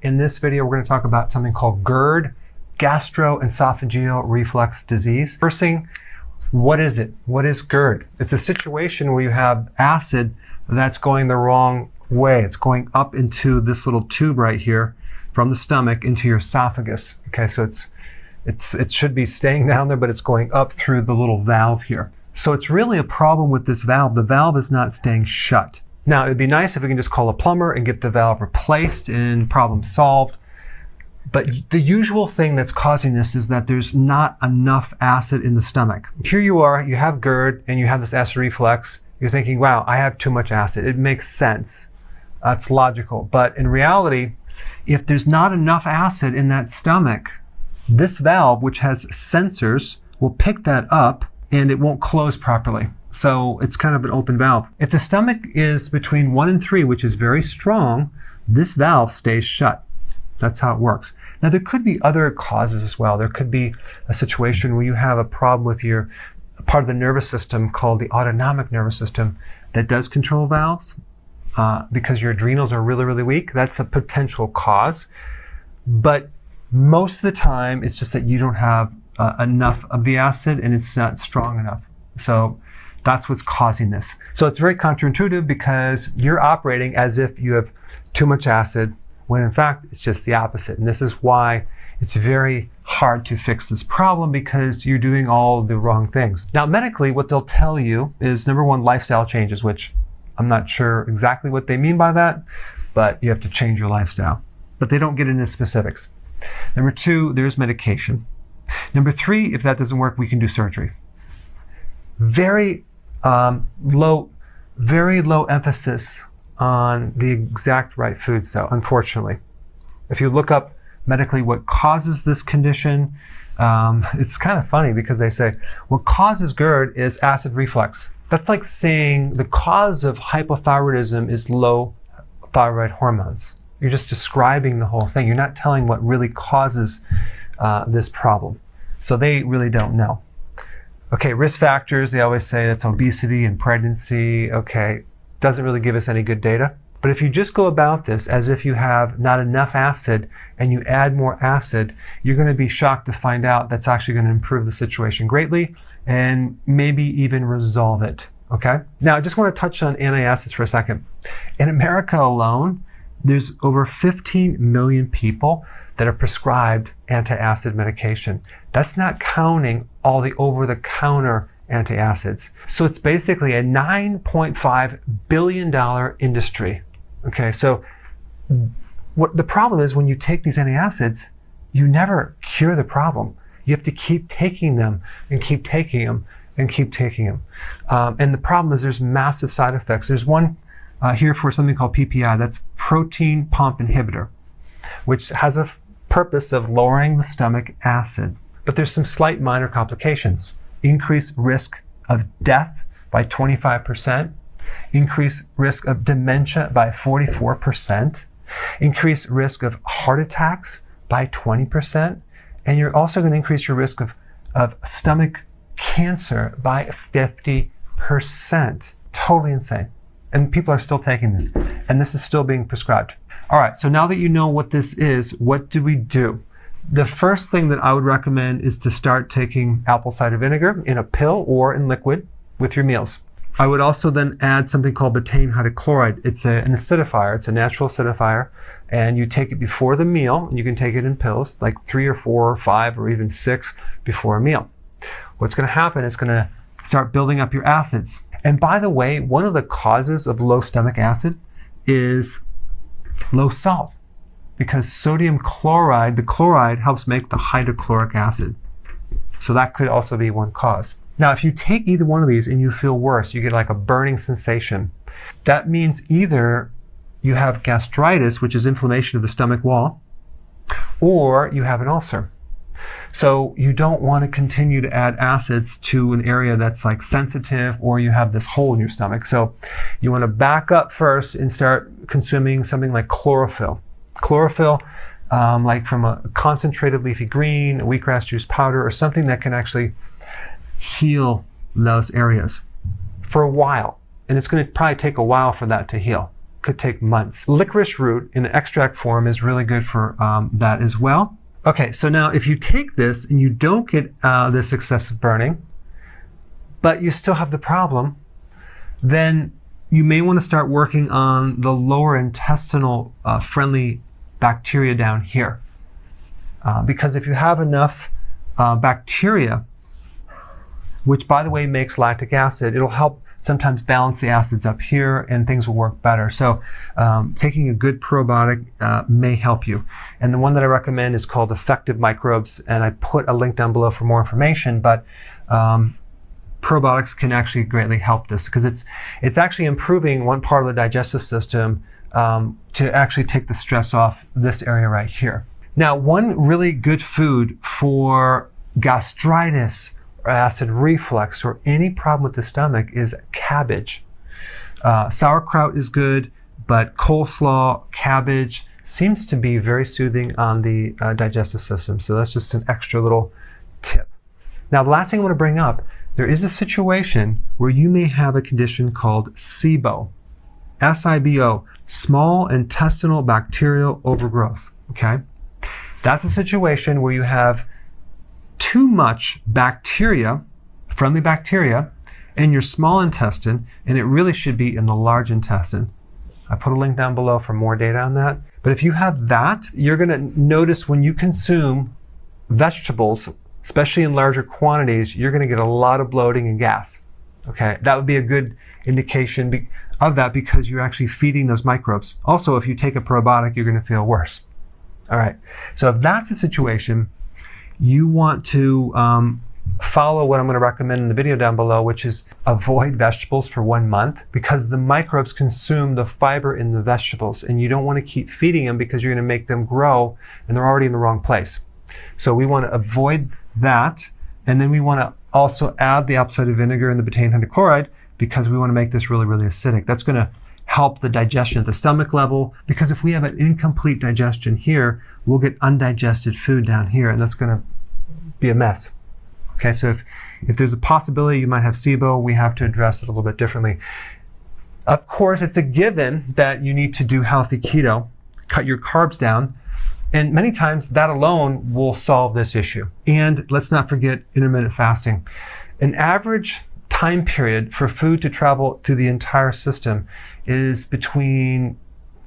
In this video, we're going to talk about something called GERD, gastroesophageal reflux disease. First thing, what is it? What is GERD? It's a situation where you have acid that's going the wrong way. It's going up into this little tube right here from the stomach into your esophagus. Okay, so it should be staying down there, but it's going up through the little valve here. So it's really a problem with this valve. The valve is not staying shut. Now, it'd be nice if we can just call a plumber and get the valve replaced and problem solved. But the usual thing that's causing this is that there's not enough acid in the stomach. Here you are, you have GERD and you have this acid reflux. You're thinking, wow, I have too much acid. It makes sense. That's logical. But in reality, if there's not enough acid in that stomach, this valve, which has sensors, will pick that up and it won't close properly. So it's kind of an open valve. If the stomach is between 1 and 3, which is very strong, this valve stays shut. That's how it works. Now, there could be other causes as well. There could be a situation where you have a problem with your part of the nervous system called the autonomic nervous system that does control valves because your adrenals are really, really weak. That's a potential cause. But most of the time, it's just that you don't have enough of the acid and it's not strong enough. So that's what's causing this. So it's very counterintuitive because you're operating as if you have too much acid, when in fact it's just the opposite. And this is why it's very hard to fix this problem, because you're doing all the wrong things. Now, medically, what they'll tell you is, number one, lifestyle changes, which I'm not sure exactly what they mean by that, but you have to change your lifestyle. But they don't get into specifics. Number two, there's medication. Number three, if that doesn't work, we can do surgery. Very low emphasis on the exact right foods, though, unfortunately. If you look up medically what causes this condition, it's kind of funny because they say what causes GERD is acid reflux. That's like saying the cause of hypothyroidism is low thyroid hormones. You're just describing the whole thing. You're not telling what really causes this problem. So they really don't know. Okay, risk factors, they always say that's obesity and pregnancy. Okay, doesn't really give us any good data. But if you just go about this as if you have not enough acid and you add more acid, you're going to be shocked to find out that's actually going to improve the situation greatly and maybe even resolve it. Okay? Now, I just want to touch on antacids for a second. In America alone, there's over 15 million people that are prescribed antacid medication. That's not counting all the over-the-counter antacids. So it's basically a $9.5 billion industry. Okay, so what the problem is, when you take these antacids, you never cure the problem. You have to keep taking them and keep taking them and keep taking them. And the problem is there's massive side effects. There's one here for something called PPI, that's protein pump inhibitor, which has a purpose of lowering the stomach acid. But there's some slight minor complications. Increased risk of death by 25%, increased risk of dementia by 44%, increased risk of heart attacks by 20%, and you're also going to increase your risk of stomach cancer by 50%. Totally insane. And people are still taking this, and this is still being prescribed. All right, so now that you know what this is, what do we do? The first thing that I would recommend is to start taking apple cider vinegar in a pill or in liquid with your meals. I would also then add something called betaine hydrochloride. It's an acidifier. It's a natural acidifier, and you take it before the meal, and you can take it in pills, like 3 or 4 or 5 or even 6 before a meal. What's going to happen is going to start building up your acids. And by the way, one of the causes of low stomach acid is low salt, because sodium chloride, the chloride helps make the hydrochloric acid. So that could also be one cause. Now, if you take either one of these and you feel worse, you get like a burning sensation, that means either you have gastritis, which is inflammation of the stomach wall, or you have an ulcer. So you don't want to continue to add acids to an area that's like sensitive, or you have this hole in your stomach. So you want to back up first and start consuming something like chlorophyll. Chlorophyll, like from a concentrated leafy green, a wheatgrass juice powder, or something that can actually heal those areas for a while. And it's going to probably take a while for that to heal. could take months. Licorice root in extract form is really good for that as well. Okay, so now if you take this and you don't get this excessive burning, but you still have the problem, then you may want to start working on the lower intestinal friendly bacteria down here. Because if you have enough bacteria, which by the way makes lactic acid, it'll help sometimes balance the acids up here and things will work better. So taking a good probiotic may help you. And the one that I recommend is called Effective Microbes, and I put a link down below for more information, but probiotics can actually greatly help this because it's actually improving one part of the digestive system to actually take the stress off this area right here. Now, one really good food for gastritis or acid reflux or any problem with the stomach is cabbage. Sauerkraut is good, but coleslaw, cabbage seems to be very soothing on the digestive system. So that's just an extra little tip. Now, the last thing I want to bring up, there is a situation where you may have a condition called SIBO, S-I-B-O, small intestinal bacterial overgrowth, okay? That's a situation where you have too much bacteria, friendly bacteria, in your small intestine, and it really should be in the large intestine. I put a link down below for more data on that. But if you have that, you're going to notice when you consume vegetables, especially in larger quantities, you're going to get a lot of bloating and gas. Okay, that would be a good indication of that because you're actually feeding those microbes. Also, if you take a probiotic, you're going to feel worse. All right, so if that's the situation, you want to follow what I'm going to recommend in the video down below, which is avoid vegetables for 1 month because the microbes consume the fiber in the vegetables and you don't want to keep feeding them because you're going to make them grow and they're already in the wrong place. So we want to avoid that, and then we want to also add the apple cider vinegar and the betaine hydrochloride because we want to make this really, really acidic. That's going to help the digestion at the stomach level because if we have an incomplete digestion here, we'll get undigested food down here and that's going to be a mess. Okay, so if there's a possibility you might have SIBO, we have to address it a little bit differently. Of course, it's a given that you need to do healthy keto, cut your carbs down, and many times that alone will solve this issue. And let's not forget intermittent fasting. An average time period for food to travel through the entire system is between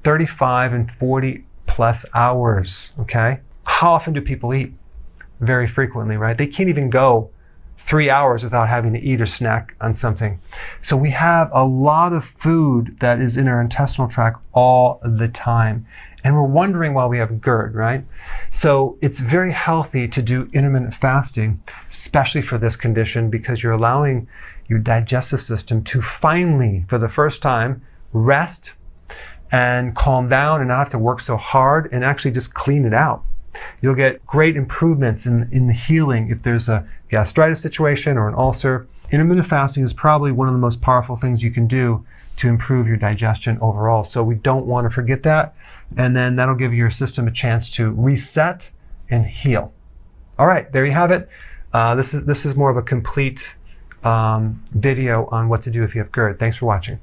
35 and 40 plus hours, okay? How often do people eat? Very frequently, right? They can't even go 3 hours without having to eat or snack on something. So we have a lot of food that is in our intestinal tract all the time. And we're wondering why we have GERD, right? So it's very healthy to do intermittent fasting, especially for this condition, because you're allowing your digestive system to finally, for the first time, rest and calm down and not have to work so hard and actually just clean it out. You'll get great improvements in the healing if there's a gastritis situation or an ulcer. Intermittent fasting is probably one of the most powerful things you can do to improve your digestion overall. So we don't want to forget that. And then that'll give your system a chance to reset and heal. All right, there you have it. This is more of a complete video on what to do if you have GERD. Thanks for watching.